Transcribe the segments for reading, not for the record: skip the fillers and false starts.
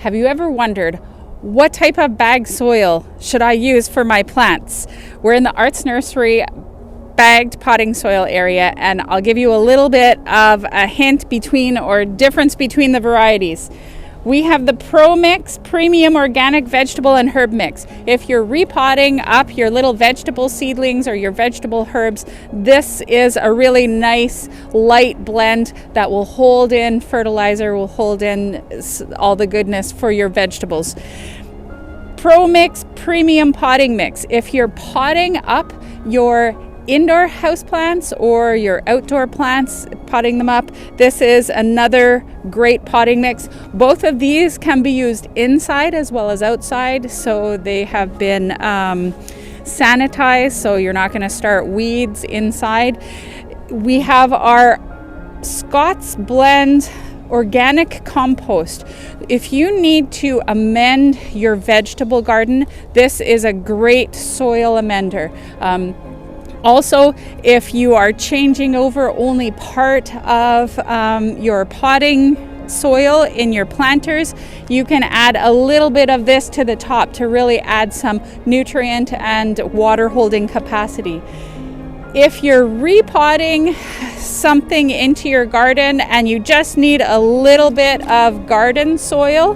Have you ever wondered, what type of bag soil should I use for my plants? We're in the Arts Nursery bagged potting soil area, and I'll give you a little bit of a hint between, or difference between, the varieties. We have the ProMix Premium Organic Vegetable and Herb Mix. If you're repotting up your little vegetable seedlings or your vegetable herbs, this is a really nice light blend that will hold in fertilizer, will hold in all the goodness for your vegetables. ProMix Premium Potting Mix. If you're potting up your indoor house plants or your outdoor plants, potting them up, this is another great potting mix. Both of these can be used inside as well as outside, so they have been sanitized, so you're not going to start weeds inside. We have our Scots blend organic compost. If you need to amend your vegetable garden, this is a great soil amender. Also, if you are changing over only part of your potting soil in your planters, you can add a little bit of this to the top to really add some nutrient and water holding capacity. If you're repotting something into your garden and you just need a little bit of garden soil,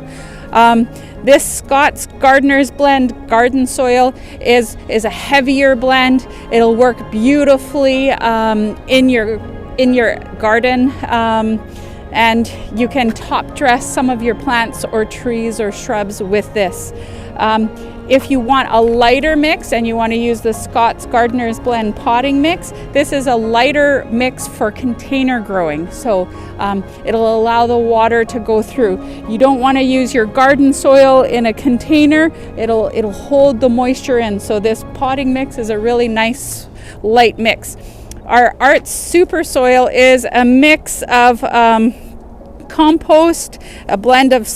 this Scots Gardener's Blend garden soil is a heavier blend. It'll work beautifully in your garden, and you can top dress some of your plants or trees or shrubs with this. If you want a lighter mix and you want to use the Scots Gardener's Blend potting mix, this is a lighter mix for container growing. So it'll allow the water to go through. You don't want to use your garden soil in a container. It'll hold the moisture in. So this potting mix is a really nice light mix. Our Arts Super Soil is a mix of compost, a blend of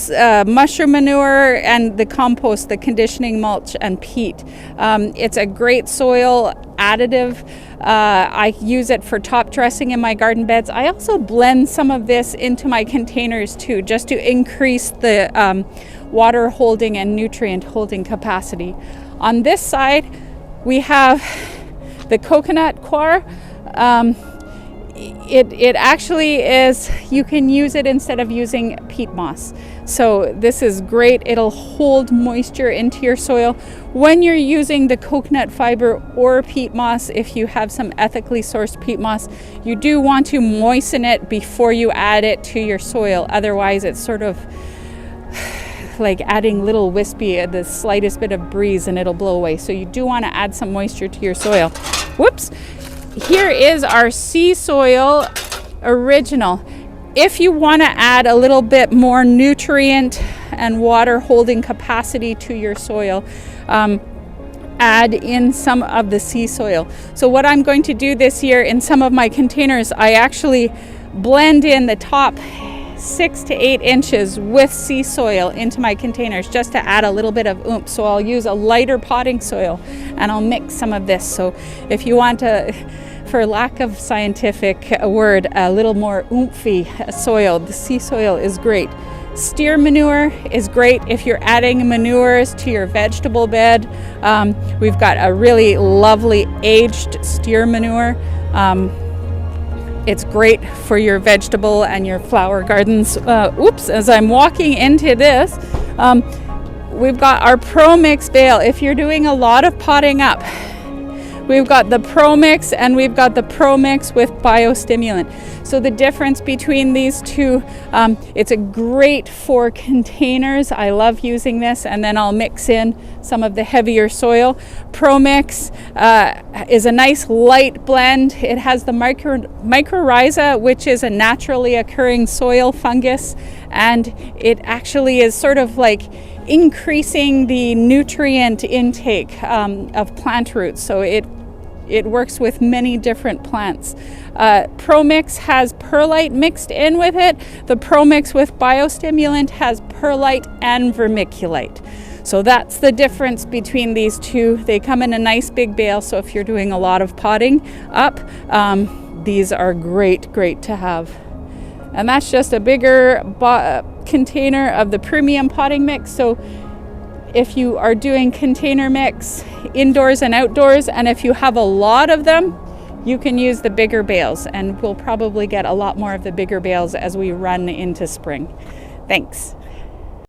mushroom manure, and the compost, the conditioning mulch, and peat. It's a great soil additive. I use it for top dressing in my garden beds. I also blend some of this into my containers too, just to increase the water holding and nutrient holding capacity. On this side, we have the coconut coir. It actually is, you can use it instead of using peat moss. So this is great. It'll hold moisture into your soil. When you're using the coconut fiber or peat moss, if you have some ethically sourced peat moss, you do want to moisten it before you add it to your soil. Otherwise, it's sort of like adding little wispy, the slightest bit of breeze, and it'll blow away. So you do want to add some moisture to your soil. Whoops. Here is our sea soil original. If you want to add a little bit more nutrient and water holding capacity to your soil, add in some of the sea soil. So what I'm going to do this year in some of my containers, I actually blend in the top 6 to 8 inches with sea soil into my containers just to add a little bit of oomph. So I'll use a lighter potting soil and I'll mix some of this. So if you want to, for lack of scientific word, a little more oomphy soil, the sea soil is great. Steer manure is great if you're adding manures to your vegetable bed. We've got a really lovely aged steer manure. It's great for your vegetable and your flower gardens. As I'm walking into this, we've got our ProMix bale. If you're doing a lot of potting up, we've got the ProMix and we've got the ProMix with biostimulant. So the difference between these two, it's a great for containers. I love using this, and then I'll mix in some of the heavier soil. ProMix is a nice light blend. It has the Mycorrhizae, which is a naturally occurring soil fungus, and it actually is sort of like increasing the nutrient intake of plant roots. So it works with many different plants. ProMix has perlite mixed in with it. The ProMix with biostimulant has perlite and vermiculite. So that's the difference between these two. They come in a nice big bale, so if you're doing a lot of potting up, these are great to have. And that's just a bigger container of the premium potting mix. So if you are doing container mix indoors and outdoors, and if you have a lot of them, you can use the bigger bales, and we'll probably get a lot more of the bigger bales as we run into spring. Thanks.